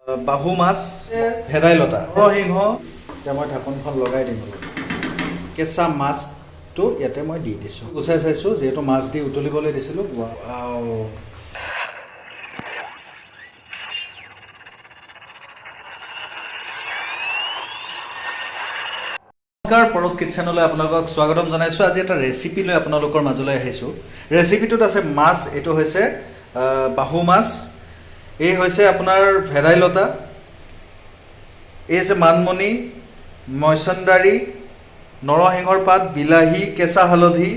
বাহু মাছ, ভেদাইলতা, নৰসিংহ, এতিয়া মই ঢাকনখন লগাই দিম। কেঁচা মাছটো ইয়াতে মই দি দিছোঁ। গুচাই চাইছোঁ, যিহেতু মাছ দি উতলিবলৈ দিছিলোঁ। নমস্কাৰ, পৰশ কিটচেনলৈ আপোনালোকক স্বাগতম জনাইছোঁ। আজি এটা ৰেচিপি লৈ আপোনালোকৰ মাজলৈ আহিছোঁ। ৰেচিপিটোত আছে মাছ, এইটো হৈছে বাহু মাছ, এই হৈছে আপোনাৰ ভেদাইলতা, এই হৈছে মানমুনি, মছন্দৰী, নৰসিংহৰ পাত, বিলাহী, কেঁচা হালধি,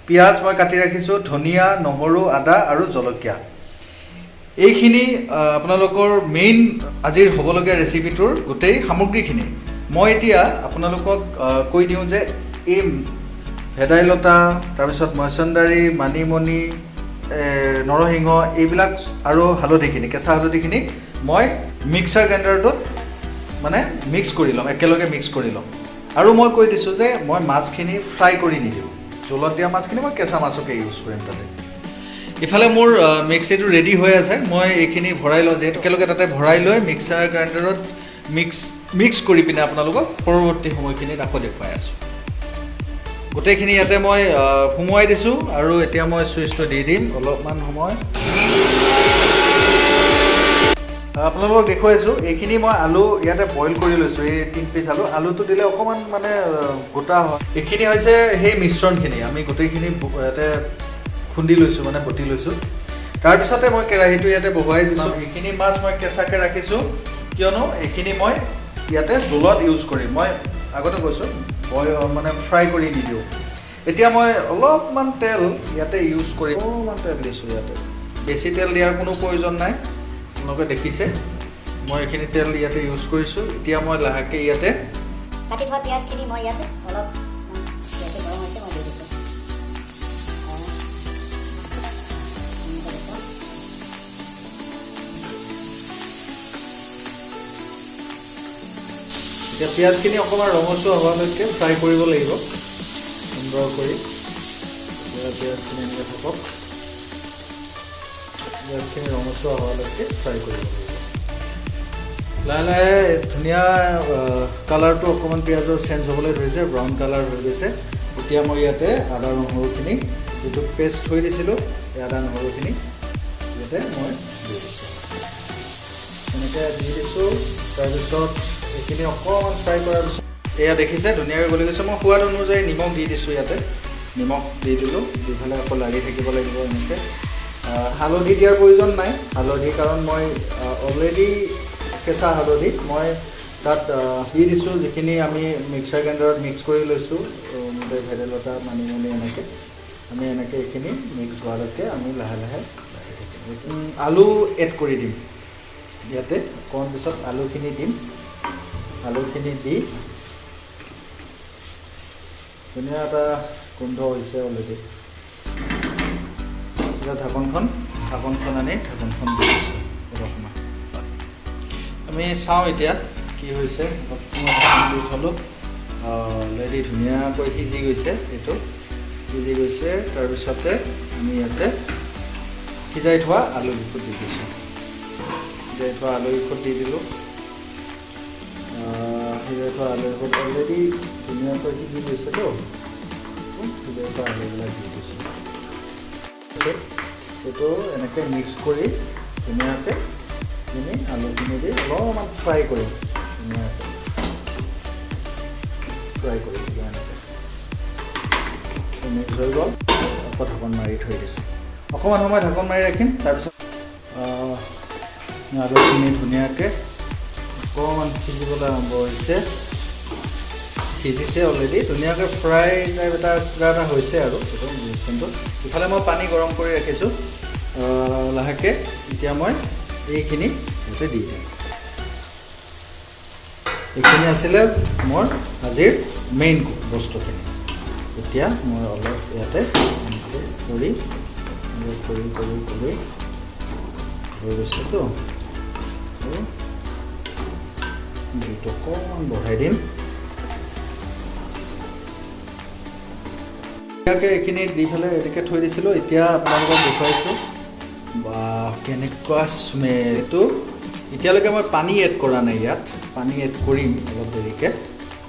পিঁয়াজ মই কাটি ৰাখিছোঁ, ধনিয়া, নহৰু, আদা আৰু জলকীয়া। এইখিনি আপোনালোকৰ মেইন আজিৰ হ'বলগীয়া ৰেচিপিটোৰ গোটেই সামগ্ৰীখিনি। মই এতিয়া আপোনালোকক কৈ দিওঁ যে এই ভেদাইলতা, তাৰপিছত মছন্দৰী, মানিমুনি, নৰসিংহ এইবিলাক আৰু হালধিখিনি, কেঁচা হালধিখিনি মই মিক্সাৰ গ্ৰাইণ্ডাৰটোত মানে মিক্স কৰি ল'ম, একেলগে মিক্স কৰি ল'ম। আৰু মই কৈ দিছোঁ যে মই মাছখিনি ফ্ৰাই কৰি নিদিওঁ, জোলত দিয়া মাছখিনি মই কেঁচা মাছকে ইউজ কৰিম তাতে। ইফালে মোৰ মিক্সিটো ৰেডি হৈ আছে, মই এইখিনি ভৰাই লওঁ, যিহেতু একেলগে তাতে ভৰাই লৈ মিক্সাৰ গ্ৰাইণ্ডাৰত মিক্স কৰি পিনে আপোনালোকক পৰৱৰ্তী সময়খিনিত আকৌ দেখুৱাই আছোঁ। গোটেইখিনি ইয়াতে মই সুমুৱাই দিছোঁ আৰু এতিয়া মই চুইচটো দি দিম অলপমান সময়। আপোনালোকক দেখুৱাইছোঁ, এইখিনি মই আলু ইয়াতে বইল কৰি লৈছোঁ, এই 3 পিচ আলু। আলুটো দিলে অকণমান মানে গোটা হয়। এইখিনি হৈছে সেই মিশ্ৰণখিনি, আমি গোটেইখিনি ইয়াতে খুন্দি লৈছোঁ, মানে বটি লৈছোঁ। তাৰপিছতে মই কেৰাহীটো ইয়াতে বহুৱাই দিছোঁ। এইখিনি মাছ মই কেঁচাকৈ ৰাখিছোঁ, কিয়নো এইখিনি মই ইয়াতে জোলত ইউজ কৰিম। মই আগতে কৈছোঁ মানে ফ্ৰাই কৰি নিদিওঁ। এতিয়া মই অলপমান তেল ইয়াতে ইউজ কৰিম, অলপমান তেল দিছোঁ ইয়াতে। বেছি তেল দিয়াৰ কোনো প্ৰয়োজন নাই, আপোনালোকে দেখিছে মই এইখিনি তেল ইয়াতে ইউজ কৰিছোঁ। এতিয়া মই লাহেকৈ ইয়াতে কাটি থোৱা পিঁয়াজখিনি মই ইয়াতে অলপ পিঁয়াজটো গৰম হৈছে, মই দি দিছোঁ। এতিয়া পিঁয়াজখিনি অকণমান ৰঙচুৱা হোৱালৈকে ফ্ৰাই কৰিব লাগিব সুন্দৰ কৰি। এতিয়া পিঁয়াজখিনি এনেকৈ থাকক, পিঁয়াজখিনি ৰঙচুৱা হোৱালৈকে ফ্ৰাই কৰিব লাগিব। লাহে লাহে ধুনীয়া কালাৰটো অকণমান পিঁয়াজৰ চেঞ্জ হ'বলৈ ধৰিছে, ব্ৰাউন কালাৰ হৈ গৈছে। এতিয়া মই ইয়াতে আদা নহৰুখিনি, যিটো পেষ্ট থৈ দিছিলোঁ, এই আদা নহৰুখিনি ইয়াতে মই দি দিছোঁ। এনেকৈ দি দিছোঁ। তাৰপিছত এইখিনি অকণমান ফ্ৰাই কৰাৰ পিছত এয়া দেখিছে ধুনীয়াকৈ গলি গৈছে। মই সোৱাদ অনুযায়ী নিমখ দি দিছোঁ, ইয়াতে নিমখ দি দিলোঁ, দি পেলাই আকৌ লাৰি থাকিব লাগিব এনেকৈ। হালধি দিয়াৰ প্ৰয়োজন নাই, হালধি কাৰণ মই অলৰেডি কেঁচা হালধি মই তাত দি দিছোঁ, যিখিনি আমি মিক্সাৰ গ্ৰাইণ্ডাৰত মিক্স কৰি লৈছোঁ। ভেদাইলতা, মানিমুনি এনেকৈ আমি এনেকৈ এইখিনি মিক্স হোৱালৈকে আমি লাহে লাহে আলু এড কৰি দিম ইয়াতে। অকণমান পিছত আলুখিনি দিম, আলুখিনি দি ধুনীয়া এটা গোন্ধ হৈছে অলৰেডি। এতিয়া ঢাকনখন আনি ঢাকনখন দি দিছোঁ অলপমান। আমি চাওঁ এতিয়া কি হৈছে। দি থলোঁ, অলৰেডি ধুনীয়াকৈ সিজি গৈছে, এইটো সিজি গৈছে। তাৰপিছতে আমি ইয়াতে সিজাই থোৱা আলুকেইখন দি দিছোঁ, সিজাই থোৱা আলুকেইখন দি দিলোঁ। সিজাই থোৱা আলুবোৰ অলৰেডি ধুনীয়াকৈ সিজি গৈছেতো, সিজাই থোৱা আলুবিলাক দি দিছোঁ। এইটো এনেকৈ মিক্স কৰি ধুনীয়াকৈ আলুখিনি দি অলপমান ফ্ৰাই কৰিম, ধুনীয়াকৈ ফ্ৰাই কৰি দিলোঁ। এনেকৈ মিক্স হৈ গ'ল, আকৌ ঢাকন মাৰি থৈ দিছোঁ। অকণমান সময় ঢাকন মাৰি ৰাখিম। তাৰপিছত আলুখিনি ধুনীয়াকৈ অকণমান সিজিবলৈ আৰম্ভ হৈছে, সিজিছে অলৰেডি ধুনীয়াকৈ ফ্ৰাই টাইপ এটা কিবা এটা হৈছে আৰু সেইটো মিশ্ৰণটো। ইফালে মই পানী গৰম কৰি ৰাখিছোঁ লাহেকৈ। এতিয়া মই এইখিনি ইয়াতে দি দিম। এইখিনি আছিলে মোৰ আজিৰ মেইন বস্তুখিনি। এতিয়া মই অলপ ইয়াতে কৰি হৈ গৈছেতো, জুইটো অকণমান বঢ়াই দিম। ধুনীয়াকৈ এইখিনি দি পেলাই এনেকৈ থৈ দিছিলোঁ। এতিয়া আপোনালোকক দেখুৱাইছোঁ বা কেনেকুৱা স্মেল। এইটো এতিয়ালৈকে মই পানী এড কৰা নাই ইয়াত পানী এড কৰিম অলপ দেৰিকৈ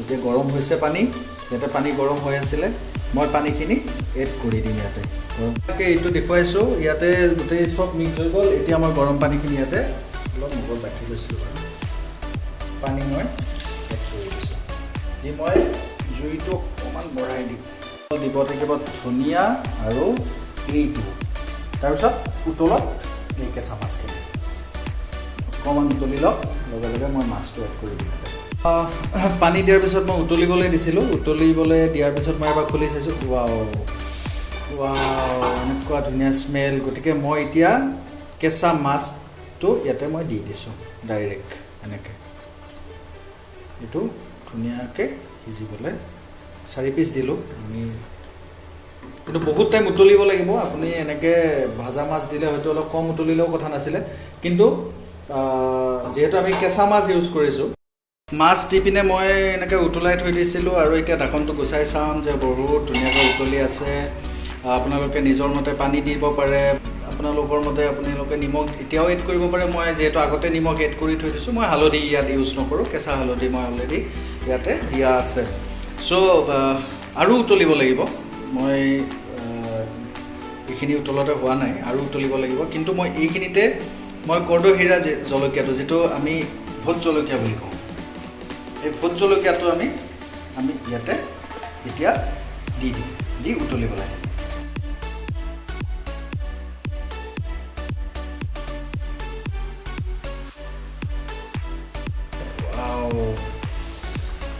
এতিয়া গৰম হৈছে পানী ইয়াতে পানী গৰম হৈ আছিলে মই পানীখিনি এড কৰি দিম ইয়াতে গৰমকৈ এইটো দেখুৱাইছোঁ ইয়াতে গোটেই চব মিক্স হৈ গ'ল এতিয়া মই গৰম পানীখিনি ইয়াতে অলপ মুখত ৰাখি লৈছিলোঁ বাৰু পানী মই এড কৰি দিছোঁ দি মই জুইটো অকণমান বঢ়াই দিম দিব থাকিব ধনিয়া আৰু এইটো তাৰপিছত উতলত এই কেঁচা মাছখিনি অকণমান উতলি লওক লগে লগে মই মাছটো এড কৰি দিম পানী দিয়াৰ পিছত মই উতলিবলৈ দিছিলোঁ উতলিবলৈ দিয়াৰ পিছত মই এবাৰ খুলি চাইছোঁ ৱাও এনেকুৱা ধুনীয়া স্মেল গতিকে মই এতিয়া কেঁচা মাছটো ইয়াতে মই দি দিছোঁ ডাইৰেক্ট এনেকৈ এইটো ধুনীয়াকৈ সিজিবলৈ 4 পিচ দিলোঁ আমি কিন্তু বহুত টাইম উতলিব লাগিব আপুনি এনেকৈ ভাজা মাছ দিলে হয়তো অলপ কম উতলিলেও কথা নাছিলে কিন্তু যিহেতু আমি কেঁচা মাছ ইউজ কৰিছোঁ মাছ দি পিনে মই এনেকৈ উতলাই থৈ দিছিলোঁ আৰু এতিয়া ঢাকনটো গুচাই চাম যে বহুত ধুনীয়াকৈ উতলি আছে আপোনালোকে নিজৰ মতে পানী দিব পাৰে আপোনালোকৰ মতে আপোনালোকে নিমখ এতিয়াও এড কৰিব পাৰে মই যিহেতু আগতে নিমখ এড কৰি থৈ দিছোঁ মই হালধি ইয়াত ইউজ নকৰোঁ কেঁচা হালধি মই অলৰেডি ইয়াতে দিয়া আছে চ' আৰু উতলিব লাগিব মই এইখিনি উতলতে হোৱা নাই আৰু উতলিব লাগিব কিন্তু মই এইখিনিতে মই কৰ্দহিৰা জলকীয়াটো যিটো আমি ভোট জলকীয়া বুলি কওঁ এই ভোট জলকীয়াটো আমি ইয়াতে এতিয়া দি দিম দি উতলিব লাগে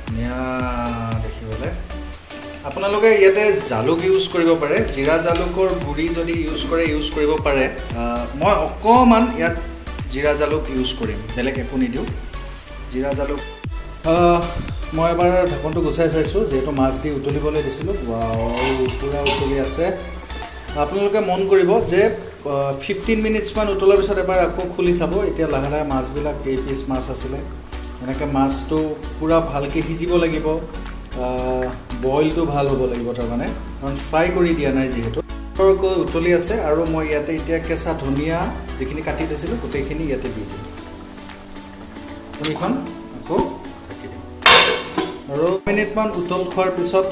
ধুনীয়া দেখিবলৈ আপোনালোকে ইয়াতে জালুক ইউজ কৰিব পাৰে জিৰা জালুকৰ গুড়ি যদি ইউজ কৰে ইউজ কৰিব পাৰে মই অকণমান ইয়াত জিৰা জালুক ইউজ কৰিম বেলেগ একো নিদিওঁ জিৰা জালুক মই এবাৰ ঢাকনটো গুচাই চাইছোঁ যিহেতু মাছ দি উতলিবলৈ দিছিলোঁ পূৰা উতলি আছে আপোনালোকে মন কৰিব যে 15 মিনিটছমান উতলাৰ পিছত এবাৰ আকৌ খুলি চাব এতিয়া লাহে লাহে মাছবিলাক কেই পিচ মাছ আছিলে এনেকৈ মাছটো পূৰা ভালকৈ সিজিব লাগিব বইলটো ভাল হ'ব লাগিব তাৰমানে কাৰণ ফ্ৰাই কৰি দিয়া নাই যিহেতু উতলি আছে আৰু মই ইয়াতে এতিয়া কেঁচা ধনিয়া যিখিনি কাটি থৈছিলোঁ গোটেইখিনি ইয়াতে দি দিম কণীখন আকৌ ঢাকি দিম আৰু মিনিটমান উতল খোৱাৰ পিছত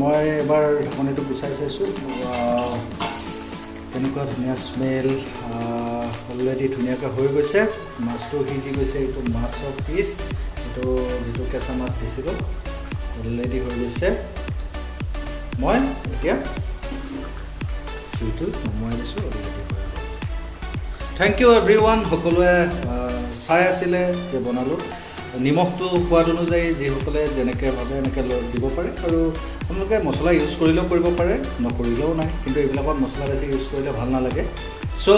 মই এবাৰ ঢাকনিটো গুচাই চাইছোঁ তেনেকুৱা ধুনীয়া স্মেল অলৰেডি ধুনীয়াকৈ হৈ গৈছে মাছটো সিজি গৈছে এইটো মাছৰ পিচ এইটো যিটো কেঁচা মাছ দিছিলোঁ অলৰেডি হৈ গৈছে মই এতিয়া জুইটো নমাই দিছোঁ অলৰেডি হৈ গ'ল থেংক ইউ এভৰিৱান সকলোৱে চাই আছিলে যে বনালোঁ নিমখটো সোৱাদ অনুযায়ী যিসকলে যেনেকৈ ভাবে এনেকৈ দিব পাৰে আৰু আপোনালোকে মছলা ইউজ কৰিলেও কৰিব পাৰে নকৰিলেও নাই কিন্তু এইবিলাকত মছলা বেছি ইউজ কৰিলে ভাল নালাগে চ'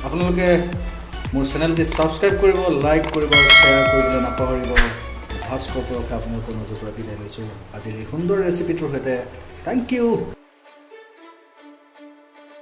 আপোনালোকে মোৰ চেনেলটি ছাবস্ক্ৰাইব কৰিব লাইক কৰিব শ্বেয়াৰ কৰিবলৈ নাপাহৰিব ভাস্কৰ পৰশে আপোনালোকৰ মাজৰ পৰা বিদায় লৈছোঁ আজিৰ এই সুন্দৰ ৰেচিপিটোৰ সৈতে থেংক ইউ